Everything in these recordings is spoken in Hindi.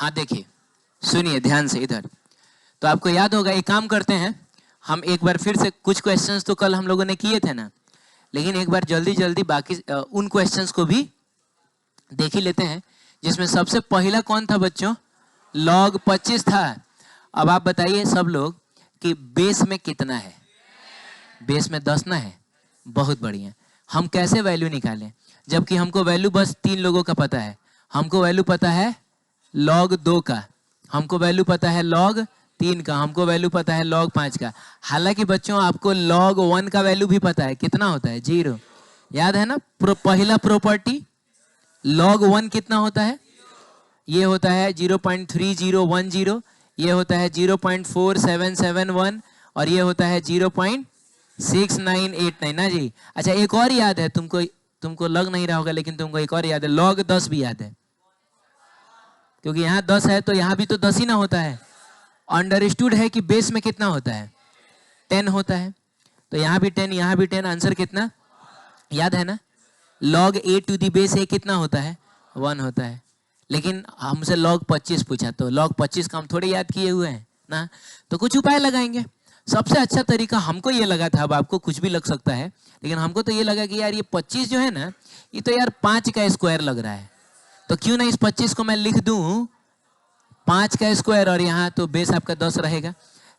हाँ देखिए, सुनिए ध्यान से इधर। तो आपको याद होगा, एक काम करते हैं, हम एक बार फिर से कुछ क्वेश्चंस तो कल हम लोगों ने किए थे ना, लेकिन एक बार जल्दी जल्दी बाकी उन क्वेश्चंस को भी देख ही लेते हैं, जिसमें सबसे पहला कौन था बच्चों? log 25 था। अब आप बताइए सब लोग कि बेस में कितना है? बेस में 10 ना है। बहुत बढ़िया। हम कैसे वैल्यू निकालें, जबकि हमको वैल्यू बस 3 लोगों का पता है। हमको वैल्यू पता है log 2 का, हमको वैल्यू पता है log 3 का, हमको वैल्यू पता है log 5 का। हालांकि बच्चों आपको log 1 का वैल्यू भी पता है, कितना होता है? 0। याद है ना? पहला प्रॉपर्टी log 1 कितना होता है? ये होता है 0.3010, ये होता है 0.4771 और ये होता है 0.6989 ना जी। अच्छा, एक और याद है तुमको लग नहीं रहा होगा, लेकिन तुमको एक और याद है, log 10 भी याद है, क्योंकि यहाँ 10 है तो यहाँ भी तो 10 ही ना होता है। अंडरस्टूड है कि बेस में कितना होता है? 10 होता है। तो यहाँ भी 10, यहाँ भी 10, आंसर कितना? याद है ना? log a to the base a कितना होता है? 1 होता है। लेकिन हमसे log 25 पूछा, तो log 25 का हम थोड़े याद किए हुए हैं ना, तो कुछ उपाय लगाएंगे। सबसे अच्छा तरीका हमको ये लगा था, अब आपको कुछ भी लग सकता है, लेकिन हमको तो ये लगा कि यार ये 25 जो है ना, ये तो यार 5 का स्क्वायर लग रहा है, तो क्यों ना इस 25 को मैं लिख दूं 5 का स्क्वायर, और यहाँ तो बेस आपका 10 रहेगा।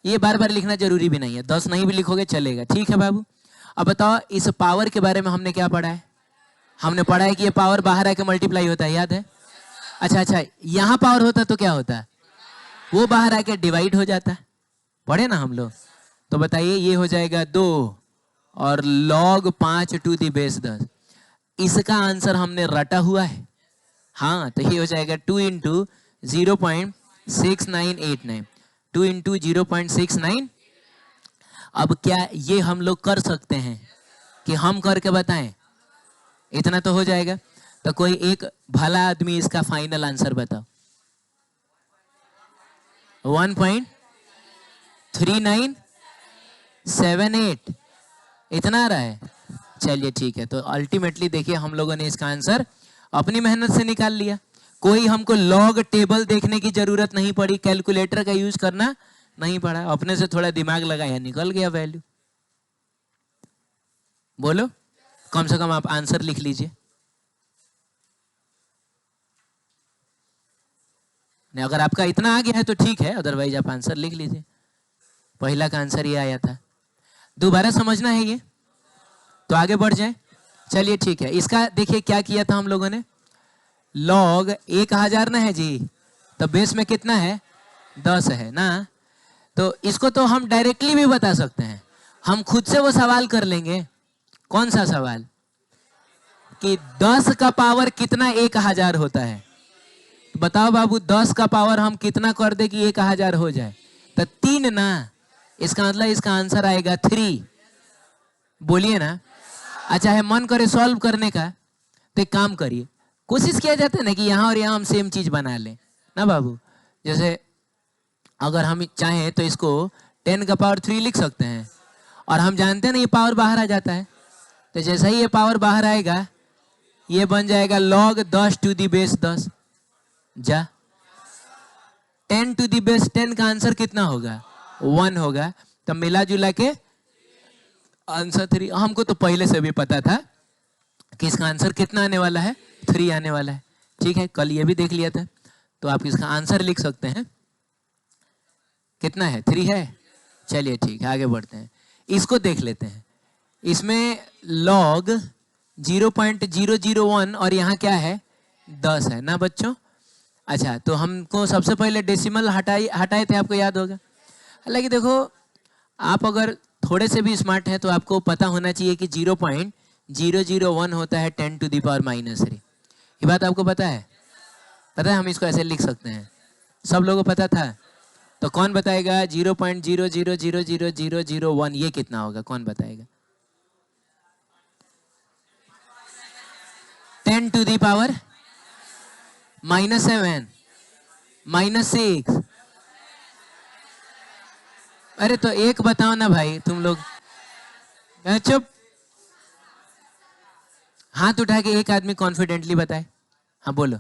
ये बार बार लिखना जरूरी भी नहीं है, 10 नहीं भी लिखोगे चलेगा। ठीक है बाबू, अब बताओ इस पावर के बारे में हमने क्या पढ़ा है? हमने पढ़ा है कि ये पावर बाहर आके मल्टीप्लाई होता है, याद है? अच्छा, यहाँ पावर होता तो क्या होता? वो बाहर आके डिवाइड हो जाता। पढ़े ना हम लोग? तो बताइए, ये हो जाएगा 2 और log 5 टू दी बेस 10। इसका आंसर हमने रटा हुआ है। हाँ, तो ये हो जाएगा 2 इंटू 0.6989, 2 इंटू 0.69। अब क्या ये हम लोग कर सकते हैं कि हम करके बताएं? इतना तो हो जाएगा। तो कोई एक भला आदमी इसका फाइनल आंसर बताओ। 1.3978 इतना आ रहा है। चलिए ठीक है, तो अल्टीमेटली देखिए हम लोगों ने इसका आंसर अपनी मेहनत से निकाल लिया। कोई हमको लॉग टेबल देखने की जरूरत नहीं पड़ी, कैलकुलेटर का यूज करना नहीं पड़ा, अपने से थोड़ा दिमाग लगाया, निकल गया वैल्यू। बोलो, कम से कम आप आंसर लिख लीजिए। नहीं, अगर आपका इतना आ गया है तो ठीक है, अदरवाइज आप आंसर लिख लीजिए। पहला का आंसर ये आया था। दोबारा समझना है ये, तो आगे बढ़ जाए। चलिए ठीक है, इसका देखिए क्या किया था हम लोगों ने। लॉग 1000 ना है जी, तो बेस में कितना है? 10 है ना। तो इसको तो हम डायरेक्टली भी बता सकते हैं, हम खुद से वो सवाल कर लेंगे। कौन सा सवाल? कि 10 का पावर कितना 1000 होता है? तो बताओ बाबू, 10 का पावर हम कितना कर दे कि 1000 हो जाए? तो 3 ना। इसका मतलब इसका आंसर आएगा 3। बोलिए ना। अच्छा है, मन करे सॉल्व करने का, तो एक काम करिए, कोशिश किया जाता है ना कि यहाँ और यहाँ हम सेम चीज बना लें ना बाबू। जैसे अगर हम चाहें तो इसको 10 का पावर 3 लिख सकते हैं, और हम जानते हैं ना ये पावर बाहर आ जाता है, तो जैसे ही ये पावर बाहर आएगा ये बन जाएगा log 10 टू दी बेस 10। जा 10 टू दी बेस 10 का आंसर कितना होगा? 1 होगा। तो मिला जुला के आंसर 3। हमको तो पहले से भी पता था कि इसका आंसर कितना आने वाला है? 3 आने वाला है। ठीक है, कल ये भी देख लिया था, तो आप इसका आंसर लिख सकते हैं। कितना है? 3 है। चलिए ठीक है, आगे बढ़ते हैं, इसको देख लेते हैं। इसमें log 0.001 और यहाँ क्या है? 10 है ना बच्चों। अच्छा, तो हमको सबसे पहले डेसिमल हटाए थे, आपको याद होगा। हालांकि देखो, आप अगर थोड़े से भी स्मार्ट हैं तो आपको पता होना चाहिए कि 0.001 होता है 10 टू दी पावर -3। ये बात आपको पता है? पता है हम इसको ऐसे लिख सकते हैं, सब लोगों को पता था। तो कौन बताएगा 0.0000001 ये कितना होगा? कौन बताएगा? 10 टू दी पावर -7 -6। अरे तो एक बताओ ना भाई तुम लोग। चुप, हाथ उठा के एक आदमी कॉन्फिडेंटली बताए। हाँ बोलो।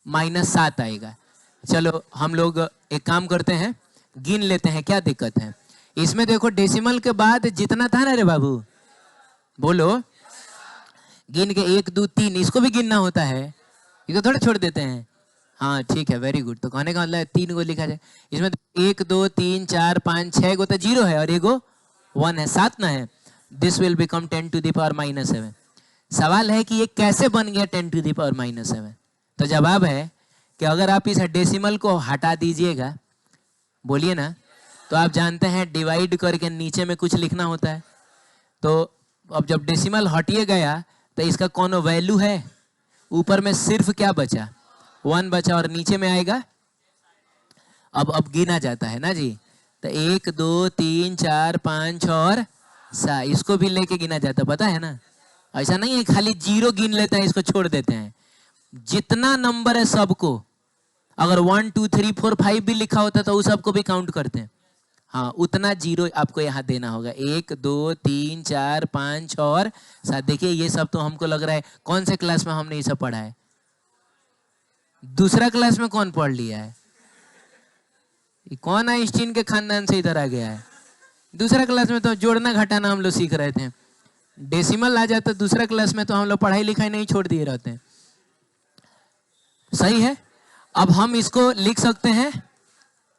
-7 आएगा। चलो हम लोग एक काम करते हैं, गिन लेते हैं, क्या दिक्कत है इसमें। देखो डेसिमल के बाद जितना था ना रे बाबू, बोलो, गिन के 1 2 3, इसको भी गिनना होता है, इसको थोड़ा छोड़ देते हैं। हाँ ठीक है, वेरी गुड। तो कहने का मतलब 3 को लिखा जाए इसमें, 1 2 3 4 5 6 गो तो 0 है और एगो 1 है, 7 ना है। This will become 10 to the power -7। सवाल है कि ये कैसे बन गया 10 टू द पावर -7। तो जवाब है कि अगर आप इस डेसिमल को हटा दीजिएगा, बोलिए ना, तो आप जानते हैं डिवाइड करके नीचे में कुछ लिखना होता है। तो अब जब डेसिमल हटिए गया तो इसका कौन वैल्यू है, ऊपर में सिर्फ क्या बचा, 1 बचा, और नीचे में आएगा अब गिना जाता है ना जी। तो 1 2 3 4 5 6 और 7, इसको भी लेके गिना जाता है, पता है ना। ऐसा नहीं है खाली 0 गिन लेते हैं, इसको छोड़ देते हैं। जितना नंबर है सबको, अगर 1 2 3 4 5 भी लिखा होता तो उस सबको भी काउंट करते हैं। हाँ, उतना 0 आपको यहाँ देना होगा। 1 2 3 4 5 6 और 7। देखिए ये सब तो हमको लग रहा है कौन से क्लास में हमने ये सब पढ़ा है, दूसरा क्लास में कौन पढ़ लिया है, कौन आइंस्टीन के खानदान से इधर आ गया है। दूसरा क्लास में तो जोड़ना घटाना हम लोग सीख रहे थे, डेसिमल आ जाता दूसरा क्लास में तो हम लोग पढ़ाई लिखाई नहीं छोड़ दिए रहते हैं। सही है। अब हम इसको लिख सकते हैं,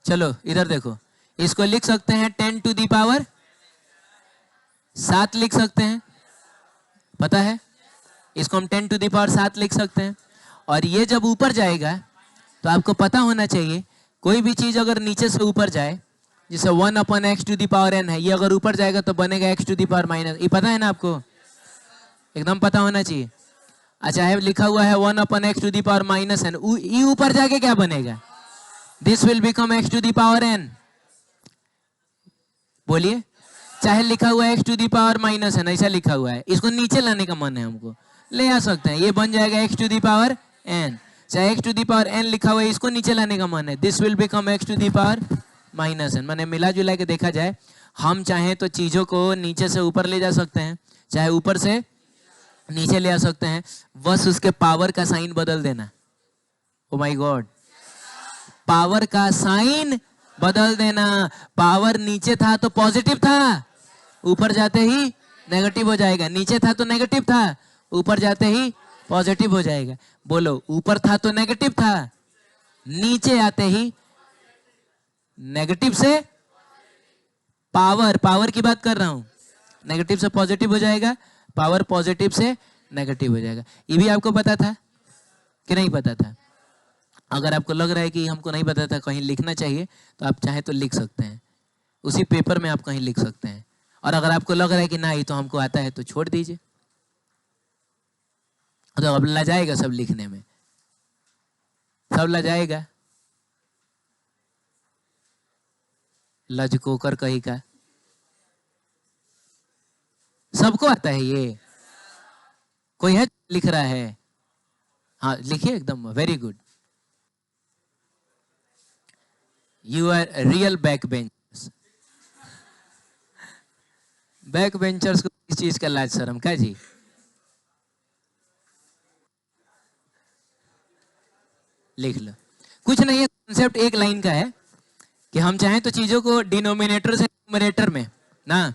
चलो इधर देखो, इसको लिख सकते हैं 10 टू दी पावर 7 लिख सकते हैं, पता है, इसको हम 10 टू दी पावर 7 लिख सकते हैं। और ये जब ऊपर जाएगा तो आपको पता होना चाहिए, कोई भी चीज अगर नीचे से ऊपर जाए, जैसे 1/x to the power n है, ये अगर ऊपर जाएगा तो बनेगा x to the power minus, ये पता है ना आपको, एकदम पता होना चाहिए। अच्छा है, लिखा हुआ है 1/x to the power -n, ये ऊपर जाके क्या बनेगा, this will become x to the power n। बोलिए, चाहे लिखा हुआ है x to the power -n, ऐसा लिखा हुआ है, इसको नीचे लाने का मन है हमको, ले आ सकते हैं, ये बन जाएगा x to the power n। चाहे x to the power n लिखा हुआ है, इसको नीचे लाने का मन है, this will become x to the power -n। मैंने मिला जुला के देखा जाए, हम चाहे तो चीजों को नीचे से ऊपर ले जा सकते हैं, चाहे ऊपर से नीचे ले आ सकते हैं, बस उसके पावर का साइन बदल देना। ओ माय गॉड, पावर का साइन बदल देना। पावर नीचे था तो पॉजिटिव था, ऊपर जाते ही नेगेटिव हो जाएगा, नीचे था तो नेगेटिव था, ऊपर जाते ही पॉजिटिव हो जाएगा। बोलो, ऊपर था तो नेगेटिव था, नीचे आते ही नेगेटिव से पावर, पावर की बात कर रहा हूं, नेगेटिव से पॉजिटिव हो जाएगा, पावर पॉजिटिव से नेगेटिव हो जाएगा। ये भी आपको पता था कि नहीं पता था? अगर आपको लग रहा है कि हमको नहीं पता था, कहीं लिखना चाहिए, तो आप चाहे तो लिख सकते हैं, उसी पेपर में आप कहीं लिख सकते हैं। और अगर आपको लग रहा है कि ना ये तो हमको आता है, तो छोड़ दीजिए, तो अब लजाएगा सब लिखने में, सब लजाएगा, लजकोकर कहीं का, सबको आता है ये, कोई है लिख रहा है? हाँ लिखिए, एकदम very good, you are real back benchers. Back benchers को इस चीज का लाज शर्म का जी। लिख लो, कुछ नहीं है, कॉन्सेप्ट एक लाइन का है कि हम चाहें तो चीजों को डिनोमिनेटर से न्यूमरेटर में ना,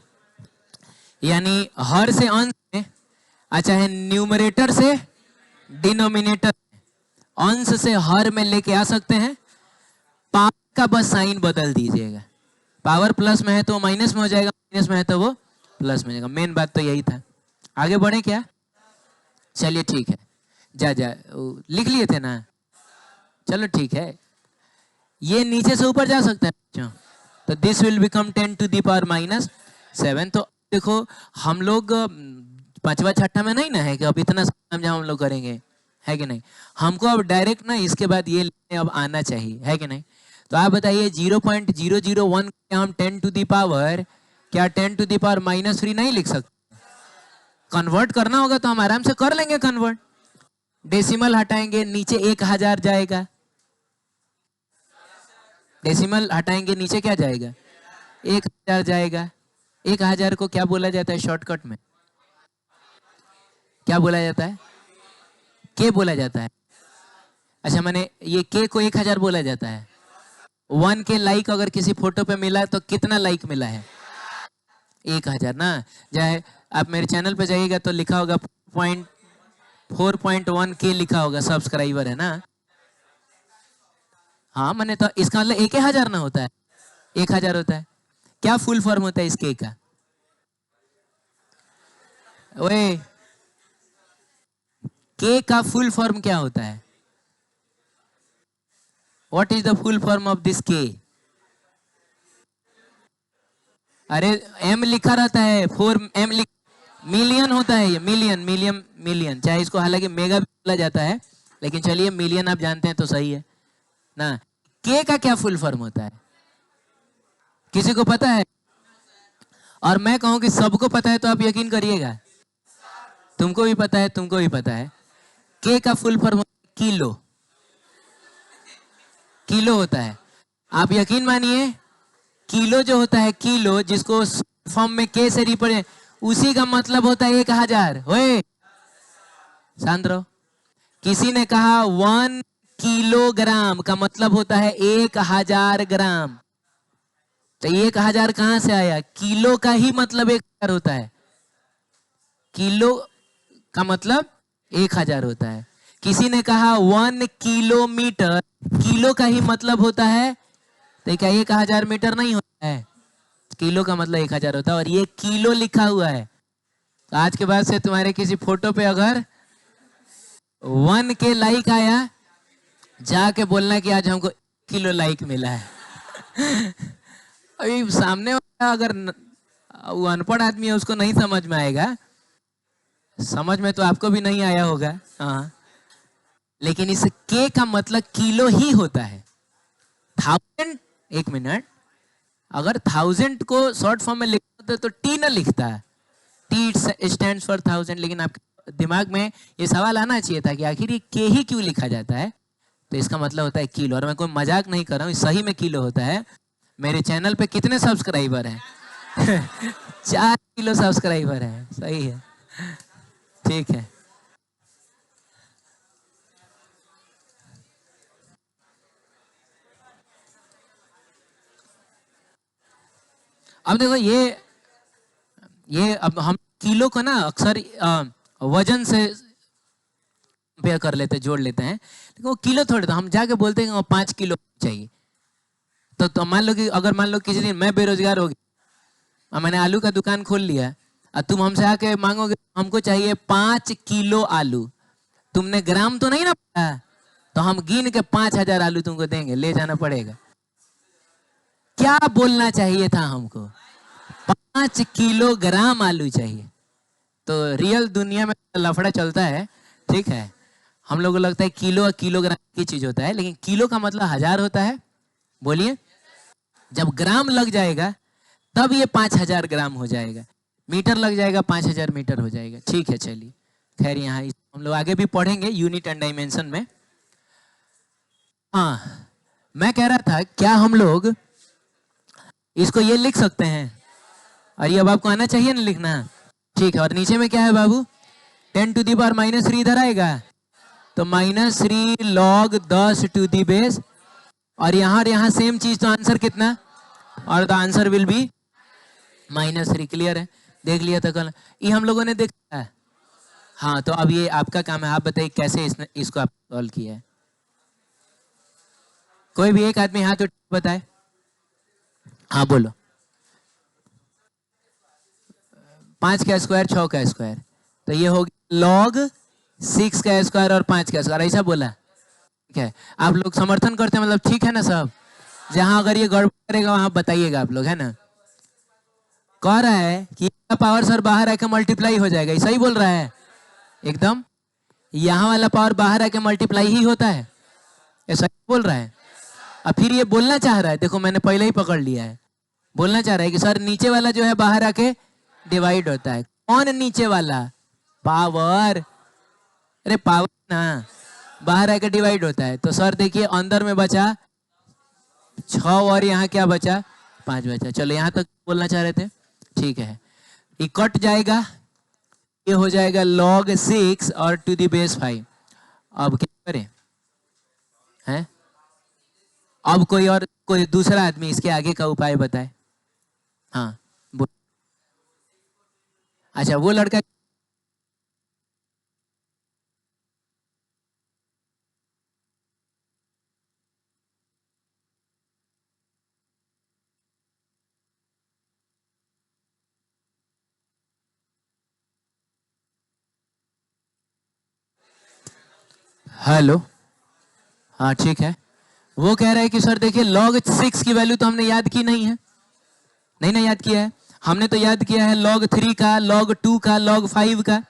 यानी हर से अंश में, चाहे न्यूमरेटर से डिनोमिनेटर, अंश से हर में लेके आ सकते हैं। पावर का बस साइन बदल दीजिएगा, पावर प्लस में है तो माइनस में हो जाएगा, माइनस में है तो वो प्लस में हो जाएगा। मेन बात तो यही था। आगे बढ़े क्या? चलिए ठीक है, जा लिख लिए थे ना, चलो ठीक है, ये नीचे से ऊपर जा सकता है, तो this will become 10 to the power -7। तो देखो हम लोग पांचवा छठा में नहीं ना है कि अब इतना समझा हम लोग करेंगे, है कि नहीं? हमको अब डायरेक्ट ना इसके बाद ये अब आना चाहिए, है कि नहीं? तो आप बताइए 0.001 हम 10 टू दी पावर, क्या 10 टू दी पावर -3 नहीं लिख सकते? कन्वर्ट करना होगा तो हम आराम से कर लेंगे कन्वर्ट। डेसिमल हटाएंगे, नीचे 1000 जाएगा, डेसिमल हटाएंगे, नीचे क्या जाएगा? 1000 जाएगा। 1000 को क्या बोला जाता है शॉर्टकट में? क्या बोला जाता है? के बोला जाता है। अच्छा, मैंने ये के को 1000 बोला जाता है। 1 के लाइक अगर किसी फोटो पे मिला तो कितना लाइक मिला है? 1000 ना। चाहे आप मेरे चैनल पे जाइएगा तो लिखा होगा 4.1 के लिखा होगा, सब्सक्राइबर है ना। हाँ, मैंने तो इसका मतलब 1000 ना होता है, 1000 होता है। क्या फुल फॉर्म होता है इस के का? ओए, के का फुल फॉर्म क्या होता है? What is the full form of this के? अरे एम लिखा रहता है, 4 एम मिलियन होता है ये, मिलियन मिलियन मिलियन। चाहे इसको हालांकि मेगा भी बोला जाता है, लेकिन चलिए मिलियन आप जानते हैं तो सही है ना। के का क्या फुल फॉर्म होता है? किसी को पता है? और मैं कहूं कि सबको पता है तो आप यकीन करिएगा। तुमको भी पता है, तुमको भी पता है। के का फुल फॉर्म किलो, किलो होता है। आप यकीन मानिए, किलो जो होता है, किलो जिसको फॉर्म में के से रिप्रेजेंट, उसी का मतलब होता है 1000। ओए शांत रहो। किसी ने कहा 1 किलोग्राम का मतलब होता है 1000 ग्राम। तो 1000 कहां से आया? किलो का ही मतलब 1000 होता है। किलो का मतलब 1000 होता है। किसी ने कहा 1 किलोमीटर, किलो का ही मतलब होता है, तो क्या 1000 मीटर नहीं होता है? किलो का मतलब 1000 होता है, और ये किलो लिखा हुआ है। तो आज के बाद से तुम्हारे किसी फोटो पे अगर 1 के लाइक आया, जाके बोलना कि आज हमको 1 किलो लाइक मिला है। अभी सामने वाला अगर वो अनपढ़ आदमी है, उसको नहीं समझ में आएगा। समझ में तो आपको भी नहीं आया होगा। हाँ, लेकिन इस के का मतलब किलो ही होता है। 1000, एक मिनट, अगर 1000 को शॉर्ट फॉर्म में लिखता होता तो टी ना लिखता है, टी स्टैंड्स फॉर 1000। लेकिन आपके दिमाग में ये सवाल आना चाहिए था कि आखिर ये के ही क्यों लिखा जाता है। तो इसका मतलब होता है किलो, और मैं कोई मजाक नहीं कर रहा हूँ, सही में किलो होता है। मेरे चैनल पे कितने सब्सक्राइबर हैं? 4 किलो सब्सक्राइबर है। सही है, ठीक है। अब देखो, ये अब हम किलो को ना अक्सर वजन से कंपेयर कर लेते, जोड़ लेते हैं, लेकिन वो किलो थोड़े, तो हम जाके बोलते हैं कि वो 5 किलो चाहिए। तो मान लो कि अगर मान लो किसी दिन मैं बेरोजगार हो गया और मैंने आलू का दुकान खोल लिया, और तुम हमसे आके मांगोगे हमको चाहिए 5 किलो आलू, तुमने ग्राम तो नहीं ना पढ़ा, तो हम गिन के 5000 आलू तुमको देंगे, ले जाना पड़ेगा। क्या बोलना चाहिए था हमको? 5 किलोग्राम आलू चाहिए। तो रियल दुनिया में लफड़ा चलता है, ठीक है। हम लोगों को लगता है किलो और किलोग्राम की चीज होता है, लेकिन किलो का मतलब 1000 होता है। बोलिए, जब ग्राम लग जाएगा तब ये 5000 ग्राम हो जाएगा। मीटर लग जाएगा, 5000 मीटर हो जाएगा। ठीक है, चलिए, खैर यहाँ हम लोग आगे भी पढ़ेंगे यूनिट एंड डायमेंशन में। हाँ, मैं कह रहा था क्या हम लोग इसको ये लिख सकते हैं? और ये अब आपको आना चाहिए ना लिखना। ठीक है, और नीचे में क्या है बाबू? 10⁻³ इधर आएगा, तो -3 log 10⁻⁻, और यहाँ सेम चीज, तो आंसर कितना? और the answer will be -3। Clear है? देख लिया था कल, ये हम लोगों ने देखा है। हाँ, तो अब ये आपका काम है, आप बताइए कैसे इसको आप सॉल्व किया है। कोई भी एक आदमी हाथ उठ बताए। हाँ बोलो। 5 का स्क्वायर, 6 का स्क्वायर, तो ये हो गया log 6 का स्क्वायर और 5 का स्क्वायर, ऐसा बोला। ठीक है, आप लोग समर्थन करते हैं, मतलब ठीक है ना सब? जहां अगर ये गड़बड़ करेगा वहां बताइएगा आप लोग, है ना। कह रहा है कि पावर सर बाहर आके मल्टीप्लाई हो जाएगा, सही बोल रहा है एकदम। यहाँ वाला पावर बाहर आके मल्टीप्लाई ही होता है, ऐसा बोल रहा है। अब फिर ये बोलना चाह रहा है, देखो मैंने पहले ही पकड़ लिया है, बोलना चाह रहा है कि सर नीचे वाला जो है बाहर आके डिवाइड होता है। कौन नीचे वाला? पावर। अरे पावर ना, बाहर आके डिवाइड होता है। तो सर देखिए, अंदर में बचा 6, और यहाँ क्या बचा? 5 बचा। चलो यहाँ तक बोलना चाह रहे थे, ठीक है। ये कट जाएगा, ये हो जाएगा log 6 और टू द बेस 5। अब क्या करें? हैं? अब कोई दूसरा आदमी इसके आगे का उपाय बताए। हाँ बोल। अच्छा वो लड़का। हेलो। हाँ ठीक है। वो कह रहा है कि सर देखिए log 6 की वैल्यू तो हमने याद की नहीं है। नहीं ना याद किया है। हमने तो याद किया है log 3 का, log 2 का, log 5 का।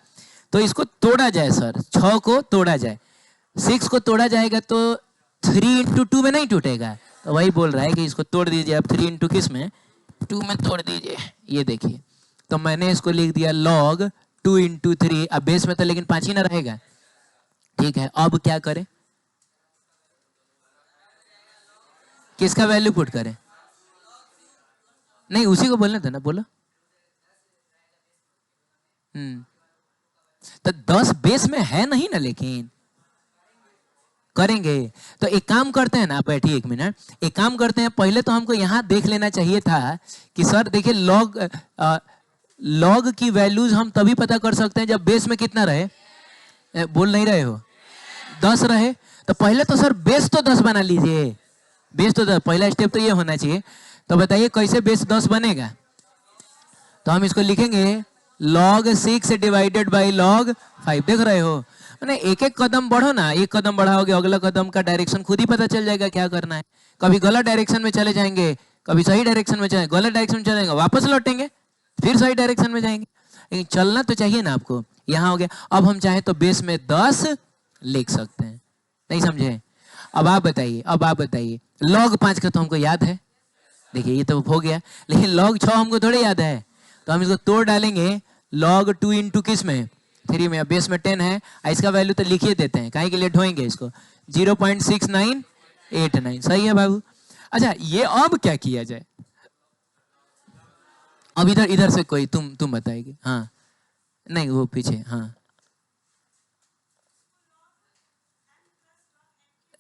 तो इसको तोड़ा जाए सर, 6 को तोड़ा जाए। 6 को तोड़ा जाएगा तो 3 इंटू 2 में नहीं टूटेगा। तो वही बोल रहा है कि इसको तोड़ दीजिए आप 3 इंटू किस में, 2 में तोड़ दीजिए। ये देखिए, तो मैंने इसको लिख दिया log 2 इंटू 3। अब बेस में तो लेकिन 5 ही ना रहेगा। ठीक है, अब क्या करें? किसका वैल्यू पुट करें? नहीं उसी को बोलना था ना, बोलो। तो 10 बेस में है नहीं ना, लेकिन करेंगे। तो एक काम करते हैं ना, आप बैठिए एक मिनट। एक काम करते हैं, पहले तो हमको यहाँ देख लेना चाहिए था कि सर देखिए लॉग की वैल्यूज हम तभी पता कर सकते हैं जब बेस में कितना रहे। बोल नहीं रहे हो? 10 रहे। तो पहले तो सर बेस तो 10 बना लीजिए। बेस तो 10, पहला स्टेप तो ये होना चाहिए। तो बताइए कैसे बेस 10 बनेगा? तो हम इसको लिखेंगे log 6 डिवाइडेड बाई log 5। देख रहे हो? मैंने एक एक कदम बढ़ो ना, एक कदम बढ़ाओगे अगला कदम का डायरेक्शन खुद ही पता चल जाएगा क्या करना है। कभी गलत डायरेक्शन में चले जाएंगे, कभी सही डायरेक्शन में चले, गलत डायरेक्शन में चले जाएंगे, वापस लौटेंगे, फिर सही डायरेक्शन में जाएंगे। लेकिन चलना तो चाहिए ना आपको। यहाँ हो गया। अब हम चाहे तो बेस में 10 लिख सकते हैं। नहीं समझे? अब आप बताइए, अब आप बताइए, log 5 का तो हमको याद है। देखिए ये तो हो गया, लेकिन log 6 हमको थोड़े याद है। तो हम इसको तोड़ डालेंगे log 2 इंटू किस में, 3 में। बेस में 10 है, इसका वैल्यू तो लिखिए देते हैं, काहे के लिए ढोएंगे इसको। 0.6989 सही है बाबू। अच्छा ये अब क्या किया जाए? अब इधर इधर से कोई तुम बताएगी। हाँ नहीं वो पीछे। हाँ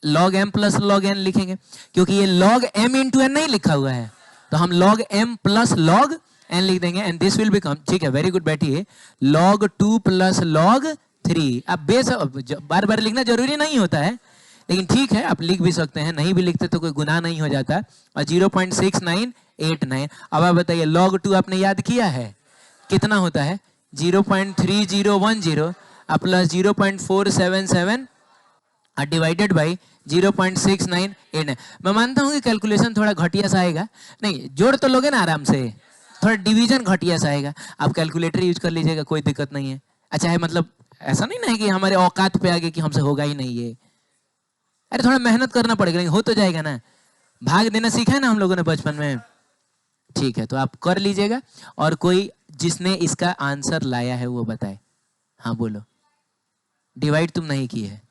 log m plus log n लिखेंगे, क्योंकि ये log m इंटू एन नहीं लिखा हुआ है। तो हम log m plus log n लिख देंगे एंड दिस विल बिकम, ठीक है वेरी गुड बैठिए, log 2 प्लस log 3। अब बेस बार बार लिखना जरूरी नहीं होता है, लेकिन ठीक है आप लिख भी सकते हैं, नहीं भी लिखते तो कोई गुनाह नहीं हो जाता। और 0.6989। अब आप बताइए log 2 आपने याद किया है कितना होता है? 0.3010 प्लस 0.477 डिवाइडेड बाई 0.6989। मैं मानता हूँ कि कैलकुलेशन थोड़ा घटिया सा आएगा। नहीं जोड़ तो लोगे ना आराम से, थोड़ा डिवीजन घटिया सा आएगा। आप कैलकुलेटर यूज कर लीजिएगा, कोई दिक्कत नहीं है। अच्छा है, मतलब ऐसा नहीं ना है कि हमारे औकात पे आगे कि हमसे होगा ही नहीं ये। अरे थोड़ा मेहनत करना पड़ेगा, लेकिन हो तो जाएगा ना। भाग देना सीखा है ना हम लोगों ने बचपन में। ठीक है तो आप कर लीजिएगा। और कोई जिसने इसका आंसर लाया है वो बताए। हाँ बोलो। डिवाइड तुम नहीं की है?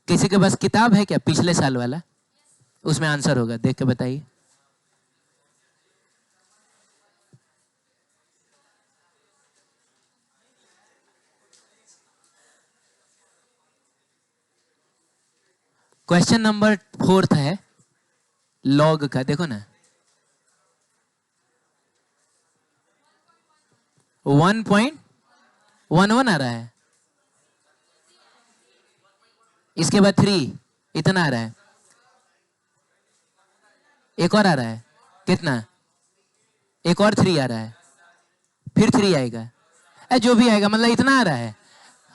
किसी के पास किताब है क्या पिछले साल वाला? उसमें आंसर होगा, देख के बताइए। क्वेश्चन नंबर 4 है लॉग का, देखो ना 1.11 आ रहा है, इसके बाद 3 इतना आ रहा है, एक और आ रहा है कितना, एक और 3 आ रहा है, फिर 3 आएगा। जो भी आएगा मतलब इतना आ रहा है।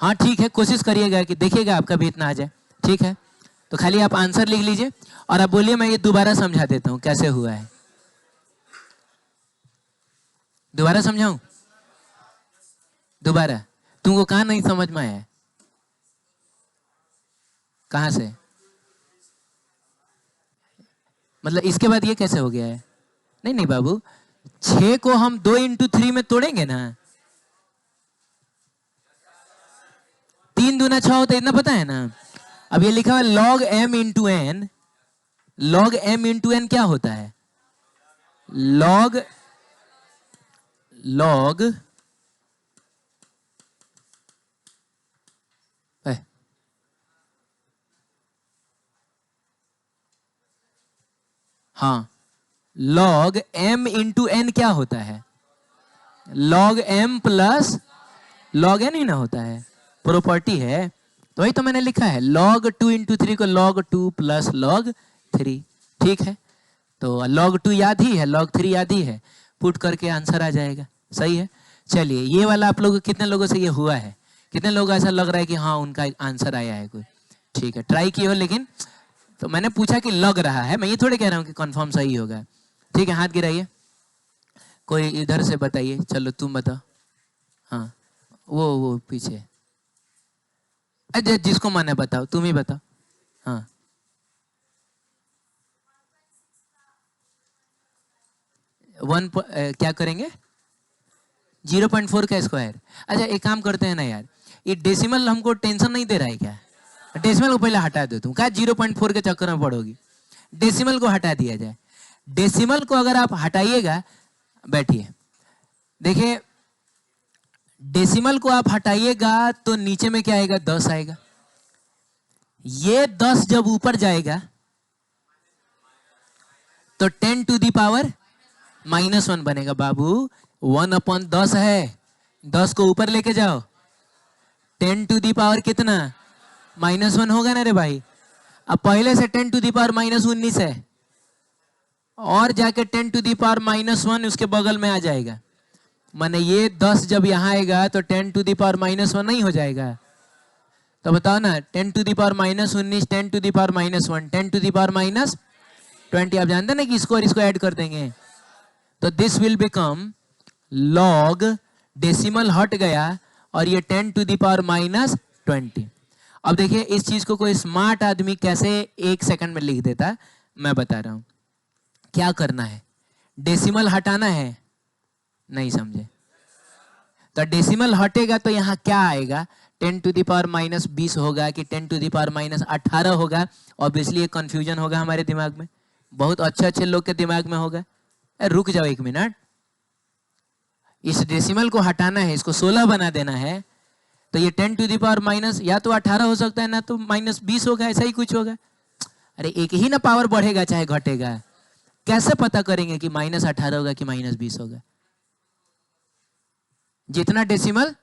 हाँ ठीक है, कोशिश करिएगा कि देखिएगा आपका भी इतना आ जाए। ठीक है तो खाली आप आंसर लिख लीजिए और आप बोलिए मैं ये दोबारा समझा देता हूँ कैसे हुआ है। दोबारा समझाऊं? दोबारा? तुमको कहाँ नहीं समझ में आया है? कहाँ से? मतलब इसके बाद ये कैसे हो गया है? नहीं नहीं बाबू, 6 को हम 2 इंटू 3 में तोड़ेंगे ना। 3 दूना 6 होता है, इतना पता है ना। अब ये लिखा हुआ log m into n. log m into n क्या होता है? log log हाँ, log m इंटू एन क्या होता है? log m plus log n ही ना होता है, प्रॉपर्टी है। तो वही तो मैंने लिखा है, log 2 इंटू 3 को log 2 प्लस log 3। ठीक है, तो log 2 याद ही है, log 3 याद ही है, पुट करके आंसर आ जाएगा। सही है। चलिए, ये वाला आप लोग कितने लोगों से ये हुआ है? कितने लोग ऐसा लग रहा है कि हाँ उनका आंसर आया है कोई? ठीक है, ट्राई किए हो लेकिन, तो मैंने पूछा कि लग रहा है, मैं ये थोड़े कह रहा हूँ कि कंफर्म सही होगा। ठीक है, हाथ गिराइए, कोई इधर से बताइए। चलो तुम बताओ। हाँ, वो पीछे, अरे जिसको मन है बताओ, तुम ही बताओ। हाँ, क्या करेंगे? 0.4 का स्क्वायर। अच्छा, एक काम करते हैं ना यार, ये डेसिमल हमको टेंशन नहीं दे रहा है क्या? डेसिमल को पहले हटा दो, तुम क्या 0.4 के चक्कर में पड़ोगी। डेसिमल को हटा दिया जाए। डेसिमल को अगर आप हटाइएगा, बैठिए, देखिए, डेसिमल को आप हटाइएगा तो नीचे में क्या आएगा? 10 आएगा। ये 10 जब ऊपर जाएगा तो 10 टू दी पावर -1 बनेगा। बाबू 1/10 है, 10 को ऊपर लेके जाओ, 10 टू दी पावर कितना? -1 होगा ना रे भाई। अब पहले से 10 टू दी पावर -19 है, और जाके 10 टू दी पावर -1 उसके बगल में आ जाएगा। माने ये 10 जब यहाँ आएगा तो 10 टू दी पावर -1 नहीं हो जाएगा? तो बताओ ना, 10 to the power -19, 10 to the power -1, 10 to the power -20। आप जानते ना कि इसको और इसको ऐड कर देंगे तो this will become log, decimal हट गया और ये 10 टू दी पावर -20। अब देखिए, इस चीज को कोई स्मार्ट आदमी कैसे 1 सेकंड में लिख देता, मैं बता रहा हूं। क्या करना है? डेसिमल हटाना है, नहीं समझे? तो डेसिमल हटेगा तो यहाँ क्या आएगा? 10 टू दी पावर -20 होगा कि 10 टू दी पावर -18 होगा? ऑब्वियसली ये कंफ्यूजन होगा हमारे दिमाग में, बहुत अच्छे लोग के दिमाग में होगा। रुक जाओ 1 मिनट, इस डेसिमल को हटाना है, इसको 16 बना देना है, तो ये 10 टू दी पावर माइनस या तो 18 हो सकता है ना तो -20 होगा, ऐसा ही कुछ होगा। अरे एक ही ना पावर बढ़ेगा चाहे घटेगा, कैसे पता करेंगे कि -18 होगा कि -20 होगा? जितना डेसिमल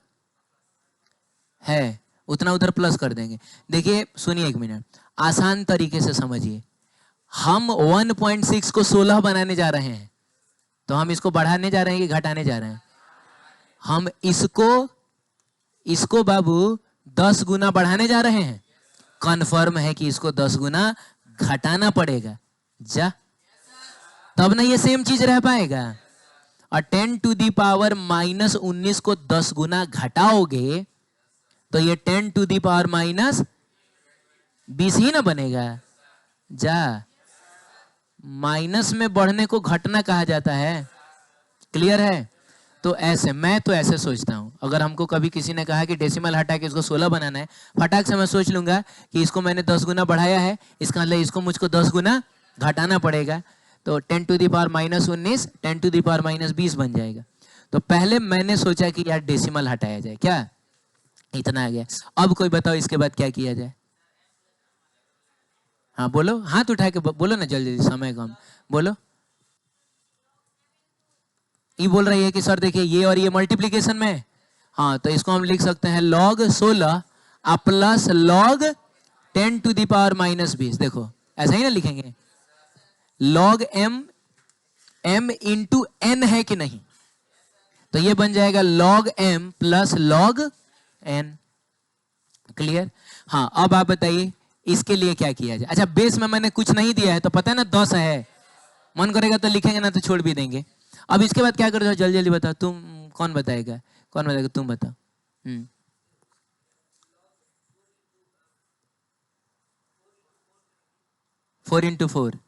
है उतना उधर प्लस कर देंगे। देखिए सुनिए 1 मिनट, आसान तरीके से समझिए। हम 1.6 को 16 बनाने जा रहे हैं, तो हम इसको बढ़ाने जा रहे हैं कि घटाने जा रहे हैं? हम इसको बाबू 10 गुना बढ़ाने जा रहे हैं। कन्फर्म है कि इसको 10 गुना घटाना पड़ेगा, जा तब ना ये सेम चीज रह पाएगा। और 10 टू दी पावर -19 को 10 गुना घटाओगे तो ये 10 टू दी पावर -20 ही ना बनेगा। जा, माइनस में बढ़ने को घटना कहा जाता है। क्लियर है? तो ऐसे, मैं तो ऐसे सोचता हूं, अगर हमको कभी किसी ने कहा कि डेसिमल हटा के इसको 16 बनाना है, फटाक से मैं सोच लूंगा कि इसको मैंने 10 गुना बढ़ाया है, इसका मतलब इसको मुझको 10 गुना घटाना पड़ेगा। तो 10 to the power -19 10 to the power -20 बन जाएगा। तो पहले मैंने सोचा कि यार डेसिमल हटाया जाए, क्या इतना आ गया। अब कोई बताओ इसके बाद क्या किया जाए? हाँ बोलो, हाथ उठा के बोलो ना, जल्दी, समय कम, बोलो। ये बोल रही है कि सर देखिए ये और ये मल्टीप्लीकेशन में, हाँ तो इसको हम लिख सकते हैं log 16 plus log 10 to the power -20। देखो ऐसा ही ना लिखेंगे, log m इंटू n है कि नहीं, तो ये बन जाएगा log m plus log n। Clear? हाँ, अब आप बताइए इसके लिए क्या किया जाए। अच्छा, बेस में मैंने कुछ नहीं दिया है तो पता है ना 10 है, मन करेगा तो लिखेंगे ना तो छोड़ भी देंगे। अब इसके बाद क्या करते हो, जल्दी जल्दी बताओ। तुम कौन बताएगा? कौन बताएगा? तुम बताओ। 4 इंटू 4,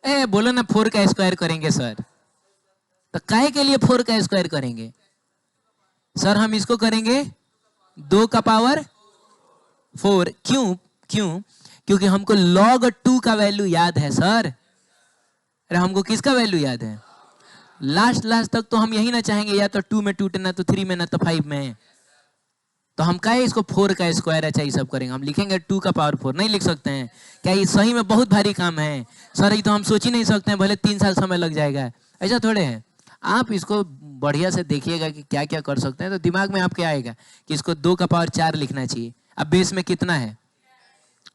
ए बोलो ना 4 का स्क्वायर करेंगे सर। तो काहे के लिए 4 का स्क्वायर करेंगे सर? हम इसको करेंगे 2 का पावर 4। क्यों? क्योंकि हमको log 2 का वैल्यू याद है सर। अरे हमको किसका वैल्यू याद है? लास्ट तक तो हम यही ना चाहेंगे, या तो 2 में टूटना तो 3 में ना तो 5 में। तो हम कहे इसको 4 का स्क्वायर अच्छा ये सब करेंगे, हम लिखेंगे 2 का पावर 4 नहीं लिख सकते हैं क्या? ये सही में बहुत भारी काम है सर, ये तो हम सोच ही नहीं सकते हैं, भले 3 साल समय लग जाएगा, ऐसा थोड़े है। आप इसको बढ़िया से देखिएगा कि क्या क्या कर सकते हैं, तो दिमाग में आपके आएगा कि इसको 2 का पावर 4 लिखना चाहिए। अब बेस में कितना है?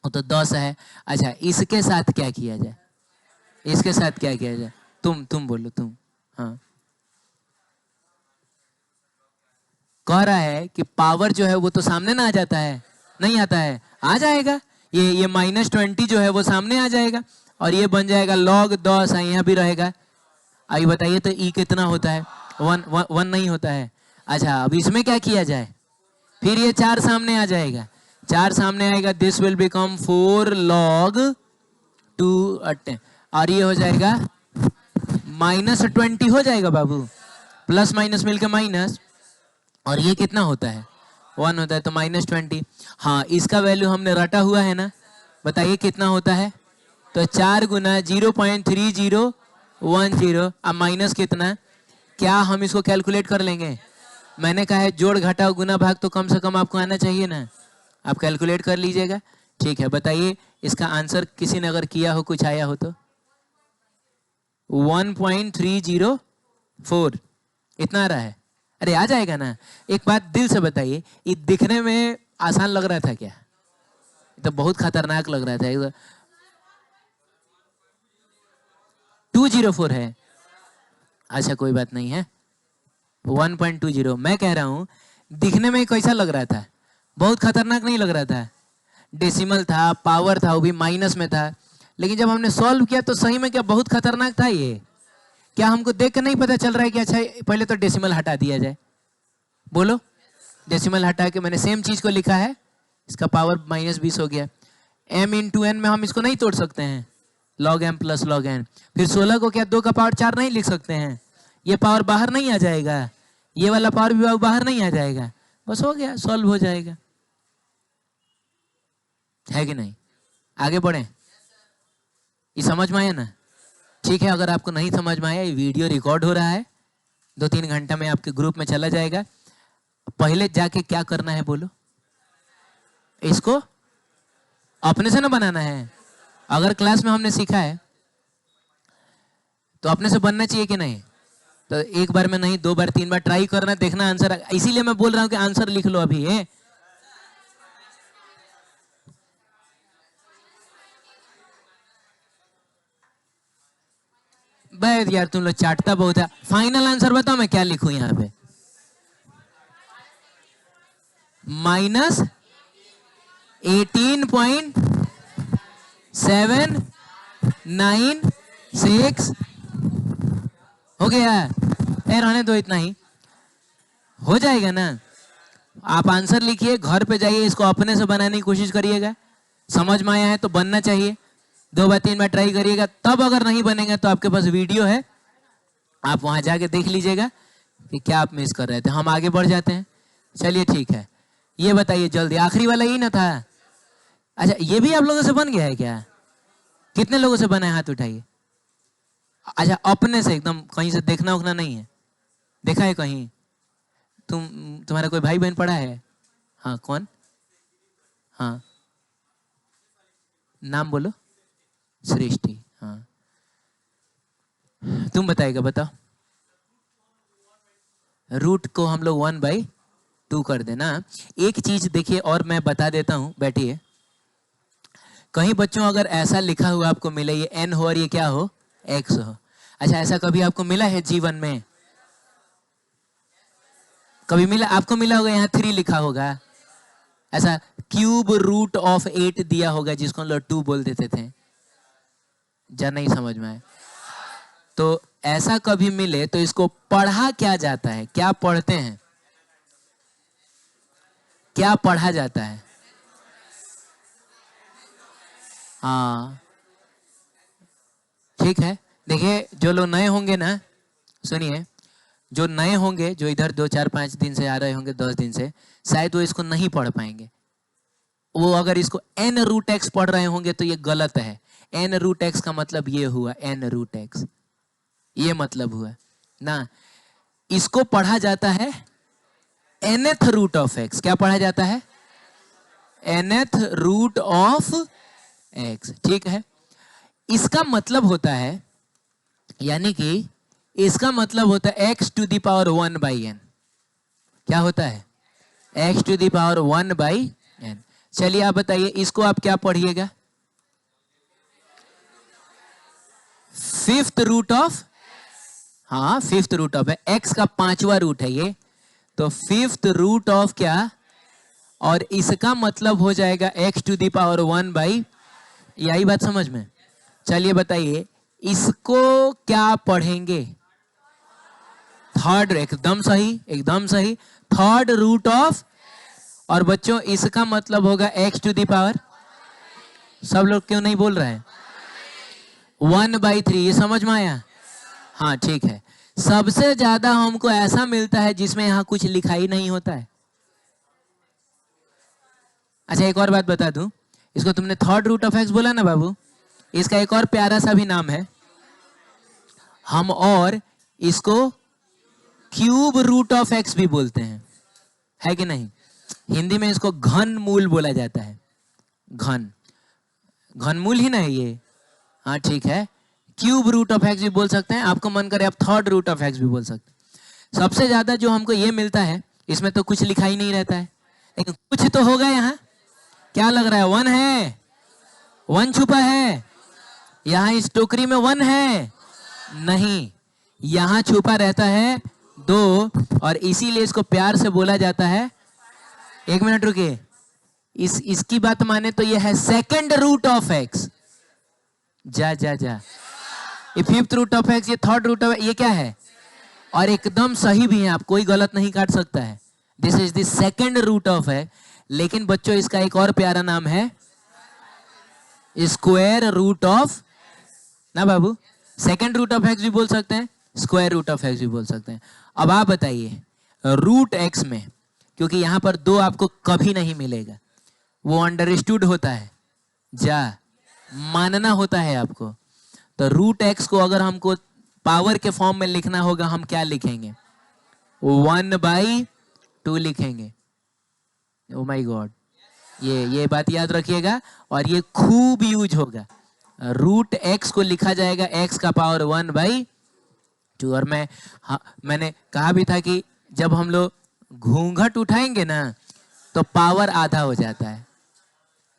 वो तो 10 है। अच्छा इसके साथ क्या किया जाए? इसके साथ क्या किया जाए? तुम बोलो तुम। हाँ कह रहा है कि पावर जो है वो तो सामने ना आ जाता है, नहीं आता है, आ जाएगा। ये -20 जो है वो सामने आ जाएगा और ये बन जाएगा log 10, यहाँ भी रहेगा। आइए बताइए तो ई कितना होता है? 1 नहीं होता है। अच्छा अब इसमें क्या किया जाए? फिर ये 4 सामने आ जाएगा, 4 सामने आएगा, दिस विल बिकम 4 log 2 और ये हो जाएगा -20 हो जाएगा बाबू, प्लस माइनस मिलकर माइनस, और ये कितना होता है? 1 होता है, तो -20। हाँ इसका वैल्यू हमने रटा हुआ है ना, बताइए कितना होता है? तो 4 गुना 0.3010, अब माइनस कितना? क्या हम इसको कैलकुलेट कर लेंगे? मैंने कहा है जोड़ घटाओ गुना भाग तो कम से कम आपको आना चाहिए ना, आप कैलकुलेट कर लीजिएगा। ठीक है बताइए इसका आंसर किसी ने अगर किया हो, कुछ आया हो तो 1.304 इतना आ रहा है। अरे आ जाएगा ना। एक बात दिल से बताइए, ये दिखने में आसान लग रहा था क्या? तो बहुत खतरनाक लग रहा था। 204 है। अच्छा कोई बात नहीं है, 1.20। मैं कह रहा हूं दिखने में कैसा लग रहा था? बहुत खतरनाक नहीं लग रहा था। डेसिमल था, पावर था, वो भी माइनस में था, लेकिन जब हमने सॉल्व किया तो सही में क्या बहुत खतरनाक था ये? क्या हमको देख कर नहीं पता चल रहा है कि अच्छा पहले तो डेसिमल हटा दिया जाए? बोलो, डेसिमल हटा के मैंने सेम चीज को लिखा है, इसका पावर -20 हो गया। m इंटू एन में हम इसको नहीं तोड़ सकते हैं, log m plus log n। फिर 16 को क्या 2 का पावर 4 नहीं लिख सकते हैं? ये पावर बाहर नहीं आ जाएगा, ये वाला पावर भी बाहर नहीं आ जाएगा, बस हो गया, सॉल्व हो जाएगा। है कि नहीं? आगे बढ़े, ये समझ में आया ना? ठीक है, अगर आपको नहीं समझ में आया, ये वीडियो रिकॉर्ड हो रहा है, 2-3 घंटा में आपके ग्रुप में चला जाएगा। पहले जाके क्या करना है बोलो? इसको अपने से ना बनाना है। अगर क्लास में हमने सीखा है तो अपने से बनना चाहिए कि नहीं? तो एक बार में नहीं, 2 बार 3 बार ट्राई करना, देखना आंसर। इसीलिए मैं बोल रहा हूं कि आंसर लिख लो अभी है। भाई यार तुम लोग चाटता बहुत है। फाइनल आंसर बताओ मैं क्या लिखूं यहाँ पे? -18.796 हो गया? रहने दो, इतना ही हो जाएगा ना। आप आंसर लिखिए, घर पे जाइए, इसको अपने से बनाने की कोशिश करिएगा। समझ में आया है तो बनना चाहिए, 2 बार 3 बार ट्राई करिएगा, तब अगर नहीं बनेगा तो आपके पास वीडियो है, आप वहां जाके देख लीजिएगा कि क्या आप मिस कर रहे थे। हम आगे बढ़ जाते हैं, चलिए ठीक है। ये बताइए जल्दी, आखिरी वाला ही ना था? अच्छा ये भी आप लोगों से बन गया है क्या? कितने लोगों से बना है, हाथ उठाइए। अच्छा अपने से एकदम, कहीं से देखना उखना नहीं है? देखा है कहीं? तुम्हारा कोई भाई बहन पढ़ा है? हाँ कौन? हाँ नाम बोलो। सृष्टि, हाँ तुम बताएगा, बताओ। रूट को हम लोग 1/2 कर देना। एक चीज देखिए और मैं बता देता हूं, बैठिए। कहीं बच्चों अगर ऐसा लिखा हुआ आपको मिले, ये n हो और ये क्या हो, x हो। अच्छा ऐसा कभी आपको मिला है जीवन में? कभी मिला आपको? मिला होगा, यहाँ 3 लिखा होगा, ऐसा क्यूब रूट ऑफ 8 दिया होगा जिसको हम लोग 2 बोल देते थे। जा नहीं समझ में आए तो ऐसा कभी मिले तो इसको पढ़ा क्या जाता है? क्या पढ़ते हैं? क्या पढ़ा जाता है? हाँ ठीक है। देखिए जो लोग नए होंगे ना, सुनिए, जो नए होंगे, जो इधर 2-4-5 दिन से आ रहे होंगे, 10 दिन से, शायद वो इसको नहीं पढ़ पाएंगे। वो अगर इसको n रूट x पढ़ रहे होंगे तो ये गलत है। n रूट x का मतलब ये हुआ, n रूट x, ये मतलब हुआ ना। इसको पढ़ा जाता है nth रूट ऑफ x। क्या पढ़ा जाता है? nth root of x। ठीक है, इसका मतलब होता है, यानी कि इसका मतलब होता है x to the power 1/n। क्या होता है? x to the power 1/n। चलिए आप बताइए, इसको आप क्या पढ़िएगा? फिफ्थ रूट ऑफ, हाँ फिफ्थ रूट ऑफ है, x का 5वां रूट है ये, तो फिफ्थ रूट ऑफ क्या, और इसका मतलब हो जाएगा x टू द पावर 1/, यही बात समझ में? चलिए बताइए, इसको क्या पढ़ेंगे? थर्ड, एकदम सही, एकदम सही, थर्ड रूट ऑफ। और बच्चों इसका मतलब होगा x टू द पावर, सब लोग क्यों नहीं बोल रहे हैं? 1/3। ये समझ में आया? हाँ ठीक है। सबसे ज्यादा हमको ऐसा मिलता है जिसमें यहां कुछ लिखा ही नहीं होता है। अच्छा एक और बात बता दूं, इसको तुमने थर्ड रूट ऑफ एक्स बोला ना बाबू, इसका एक और प्यारा सा भी नाम है, हम और इसको क्यूब रूट ऑफ एक्स भी बोलते हैं, है कि नहीं? हिंदी में इसको घन मूल बोला जाता है। घन, घन मूल ही ना है ये? हाँ ठीक है, क्यूब रूट ऑफ एक्स भी बोल सकते हैं, आपको मन करे आप थर्ड रूट ऑफ एक्स भी बोल सकते हैं। सबसे ज्यादा जो हमको ये मिलता है, इसमें तो कुछ लिखा ही नहीं रहता है, लेकिन कुछ तो होगा यहाँ। क्या लग रहा है? 1 है, 1 छुपा है यहाँ, इस टोकरी में 1 है नहीं, यहाँ छुपा रहता है 2, और इसीलिए इसको प्यार से बोला जाता है, एक मिनट रुकिए, इसकी बात माने तो ये है सेकंड रूट ऑफ एक्स। जा जा जा, ये फिफ्थ रूट ऑफ एक्स, ये थर्ड रूट ऑफ, ये क्या है? और एकदम सही भी है, आप कोई गलत नहीं काट सकता है, this is the second root of है। लेकिन बच्चों इसका एक और प्यारा नाम है स्क्वायर रूट ऑफ, ना बाबू? सेकंड रूट ऑफ एक्स भी बोल सकते हैं, स्क्वायर रूट ऑफ एक्स भी बोल सकते हैं। अब आप बताइए, रूट एक्स में, क्योंकि यहां पर 2 आपको कभी नहीं मिलेगा, वो अंडरस्टूड होता है, जा मानना होता है आपको, तो रूट एक्स को अगर हमको पावर के फॉर्म में लिखना होगा, हम क्या लिखेंगे? 1/2 लिखेंगे। ओ माय गॉड, ये बात याद रखिएगा और ये खूब यूज होगा। रूट एक्स को लिखा जाएगा x का पावर 1/2। और मैंने कहा भी था कि जब हम लोग घूंघट उठाएंगे ना तो पावर आधा हो जाता है।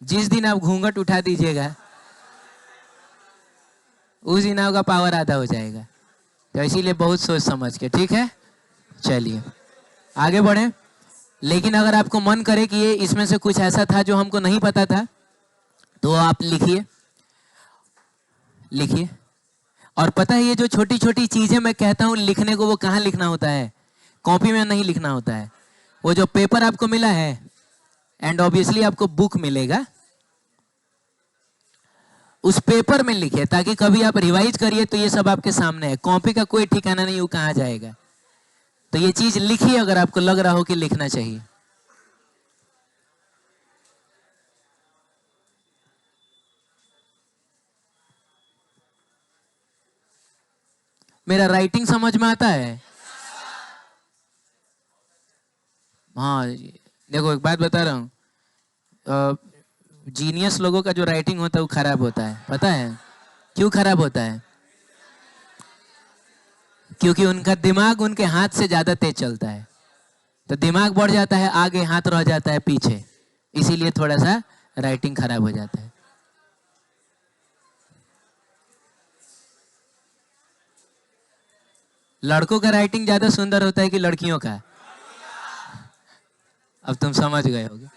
जिस दिन आप घूंघट उठा दीजिएगा उस दिन आपका पावर आधा हो जाएगा, तो इसीलिए बहुत सोच समझ के, ठीक है? चलिए आगे बढ़े। लेकिन अगर आपको मन करे कि ये इसमें से कुछ ऐसा था जो हमको नहीं पता था, तो आप लिखिए, लिखिए। और पता है ये जो छोटी छोटी चीजें मैं कहता हूं लिखने को, वो कहाँ लिखना होता है? कॉपी में नहीं लिखना होता है, वो जो पेपर आपको मिला है एंड ऑब्वियसली आपको बुक मिलेगा, उस पेपर में लिखिए, ताकि कभी आप रिवाइज करिए तो ये सब आपके सामने है। कॉपी का कोई ठिकाना नहीं, वो कहाँ जाएगा। तो ये चीज लिखिए अगर आपको लग रहा हो कि लिखना चाहिए। मेरा राइटिंग समझ में आता है? हाँ देखो एक बात बता रहा हूँ, जीनियस लोगों का जो राइटिंग होता है वो खराब होता है। पता है क्यों खराब होता है? क्योंकि उनका दिमाग उनके हाथ से ज्यादा तेज चलता है, तो दिमाग बढ़ जाता है आगे, हाथ रह जाता है पीछे, इसीलिए थोड़ा सा राइटिंग खराब हो जाता है। लड़कों का राइटिंग ज्यादा सुंदर होता है कि लड़कियों का? अब तुम समझ गए होगे।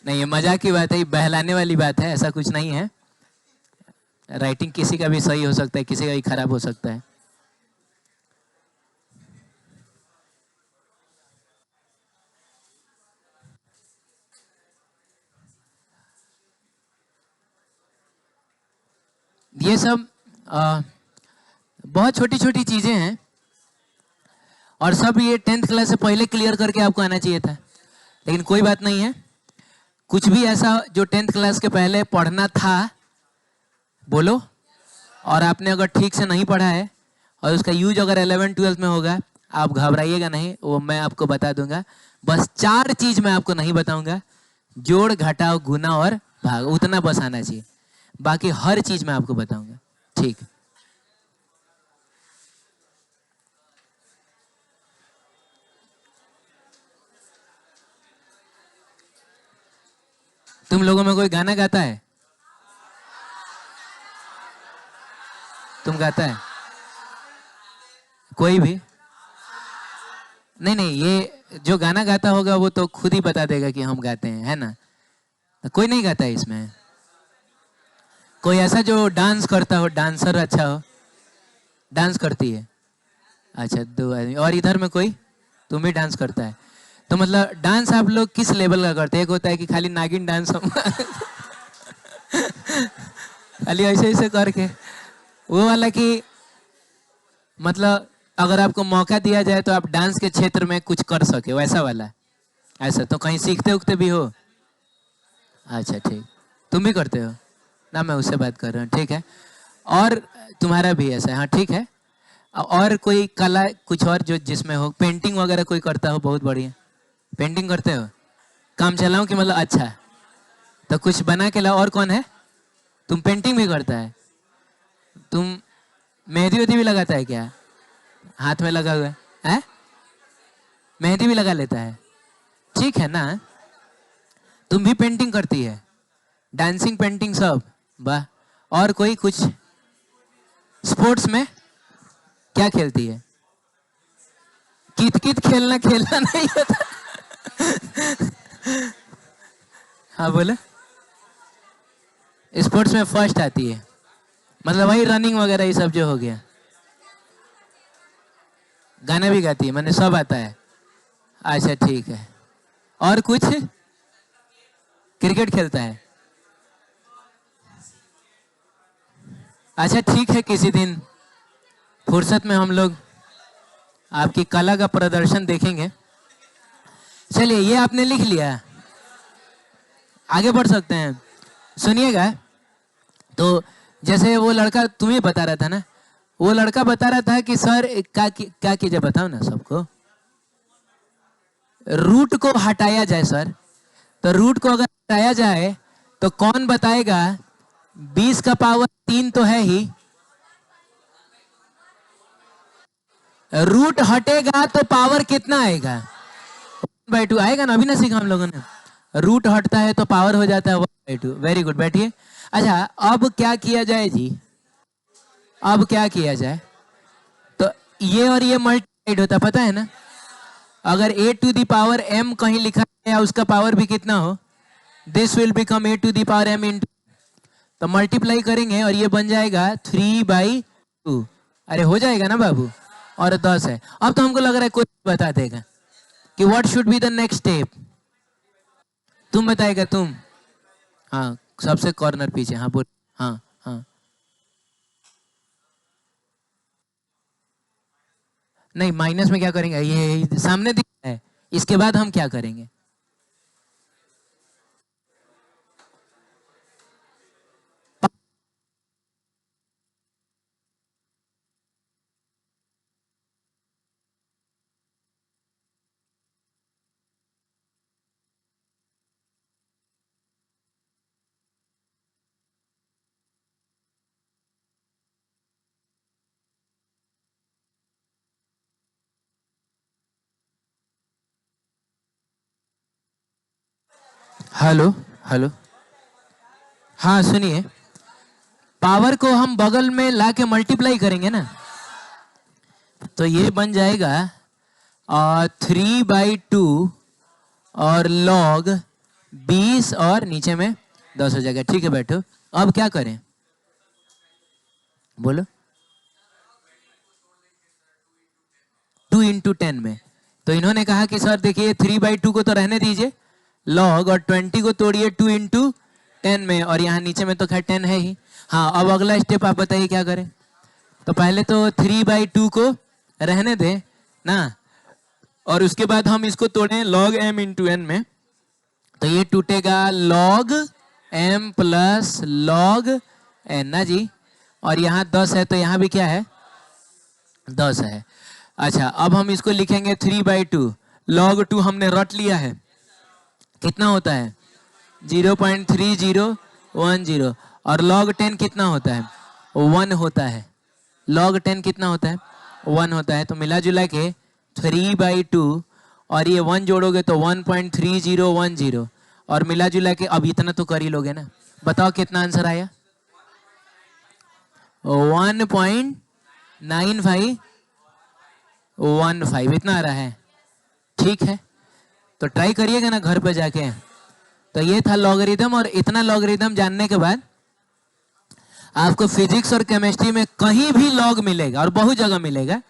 नहीं ये मजाक की बात है, ये बहलाने वाली बात है, ऐसा कुछ नहीं है। राइटिंग किसी का भी सही हो सकता है, किसी का भी खराब हो सकता है। ये सब बहुत छोटी छोटी चीजें हैं और सब ये 10th क्लास से पहले क्लियर करके आपको आना चाहिए था, लेकिन कोई बात नहीं है। कुछ भी ऐसा जो 10th क्लास के पहले पढ़ना था बोलो, और आपने अगर ठीक से नहीं पढ़ा है और उसका यूज अगर 11 12 में होगा, आप घबराइएगा नहीं, वो मैं आपको बता दूंगा। बस 4 चीज मैं आपको नहीं बताऊंगा, जोड़ घटाव गुना और भाग, उतना बस आना चाहिए, बाकी हर चीज मैं आपको बताऊंगा। ठीक, तुम लोगों में कोई गाना गाता है? तुम गाता है कोई भी? नहीं नहीं, ये जो गाना गाता होगा वो तो खुद ही बता देगा कि हम गाते हैं, है ना? तो कोई नहीं गाता है इसमें? कोई ऐसा जो डांस करता हो, डांसर अच्छा हो? डांस करती है? अच्छा, 2 आदमी। और इधर में कोई? तुम भी डांस करता है? तो मतलब डांस आप लोग किस लेवल का करते हैं? एक होता है कि खाली नागिन डांस हम खाली ऐसे ऐसे करके, वो वाला कि मतलब अगर आपको मौका दिया जाए तो आप डांस के क्षेत्र में कुछ कर सके, वैसा वाला? ऐसा तो कहीं सीखते उखते भी हो? अच्छा ठीक, तुम भी करते हो ना? मैं उससे बात कर रहा हूँ, ठीक है। और तुम्हारा भी ऐसा है? हाँ ठीक है। और कोई कला कुछ और जो जिसमें हो, पेंटिंग वगैरह कोई करता हो? बहुत बढ़िया, पेंटिंग करते हो? काम चलाऊं कि मतलब? अच्छा, तो कुछ बना के लाओ। और कौन है? तुम पेंटिंग भी करता है? तुम मेहंदी वेहंदी भी लगाता है क्या? हाथ में लगा हुआ है? मेहंदी भी लगा लेता है? ठीक है ना? तुम भी पेंटिंग करती है? डांसिंग, पेंटिंग सब? वाह। और कोई कुछ स्पोर्ट्स में क्या खेलती है? कित कित खेलना, खेलना नहीं होता। हाँ बोले। स्पोर्ट्स में फर्स्ट आती है? मतलब वही रनिंग वगैरह ये सब जो हो गया। गाना भी गाती है, मैंने सब आता है? अच्छा ठीक है। और कुछ? क्रिकेट खेलता है? अच्छा ठीक है, किसी दिन फुर्सत में हम लोग आपकी कला का प्रदर्शन देखेंगे। चलिए, ये आपने लिख लिया, आगे बढ़ सकते हैं। सुनिएगा, तो जैसे वो लड़का तुम्हें बता रहा था ना, वो लड़का बता रहा था कि सर क्या कीजिए, बताओ ना सबको। रूट को हटाया जाए सर, तो रूट को अगर हटाया जाए तो कौन बताएगा? 20 का पावर 3 तो है ही, रूट हटेगा तो पावर कितना आएगा? 1/2 आएगा ना, अभी ना सीखा हम लोगों ने। रूट हटता है तो पावर हो जाता है 1/2। वेरी गुड, बैठिए। अच्छा, अब क्या किया जाए जी? अब क्या किया जाए? तो ये और ये मल्टीप्लाइड होता, पता है ना? अगर a to the power m कहीं लिखा है, उसका पावर भी कितना हो, this will become a to the power m into, तो मल्टीप्लाई करेंगे और ये बन जाएगा 3/2। अरे हो जाएगा ना बाबू? और 10 है। अब तो हमको लग रहा है कोई बता देगा कि what should be the next step. तुम बताएगा? तुम? हाँ, सबसे कॉर्नर पीछे, हाँ बोल। हाँ हाँ। नहीं, माइनस में क्या करेंगे? ये सामने दिख रहा है, इसके बाद हम क्या करेंगे? Hello hello. हाँ सुनिए, पावर को हम बगल में ला के मल्टीप्लाई करेंगे ना, तो ये बन जाएगा 3/2 और लॉग 20 और नीचे में 10 हो जाएगा। ठीक है, बैठो। अब क्या करें, बोलो। 2 × 10 में, तो इन्होंने कहा कि सर देखिए 3/2 को तो रहने दीजिए, लॉग और 20 को तोड़िए 2 × 10 में, और यहाँ नीचे में तो खैर 10 है ही। हाँ, अब अगला स्टेप आप बताइए क्या करें? तो पहले तो 3/2 को रहने दें ना, और उसके बाद हम इसको तोड़ें log m × n में, तो ये टूटेगा log m plus log n ना जी। और यहाँ 10 है तो यहाँ भी क्या है? 10 है। अच्छा, अब हम इसको लिखेंगे 3/2। log 2 हमने रट लिया है, कितना होता है 0.3010। और log 10 कितना होता है 1 होता है। log 10 कितना होता है 1 होता है। तो मिला जुला के 3/2 और ये 1 जोड़ोगे तो 1.3010 और मिला जुला के अब इतना तो कर ही लोगे ना। बताओ कितना आंसर आया 1.9515 इतना आ रहा है। ठीक है, तो ट्राई करिएगा ना घर पे जाके। तो ये था लॉगरिदम, और इतना लॉगरिदम जानने के बाद आपको फिजिक्स और केमिस्ट्री में कहीं भी लॉग मिलेगा और बहुत जगह मिलेगा,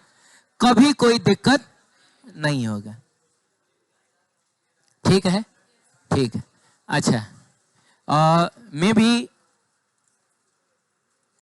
कभी कोई दिक्कत नहीं होगा। ठीक है, ठीक है। अच्छा, मैं भी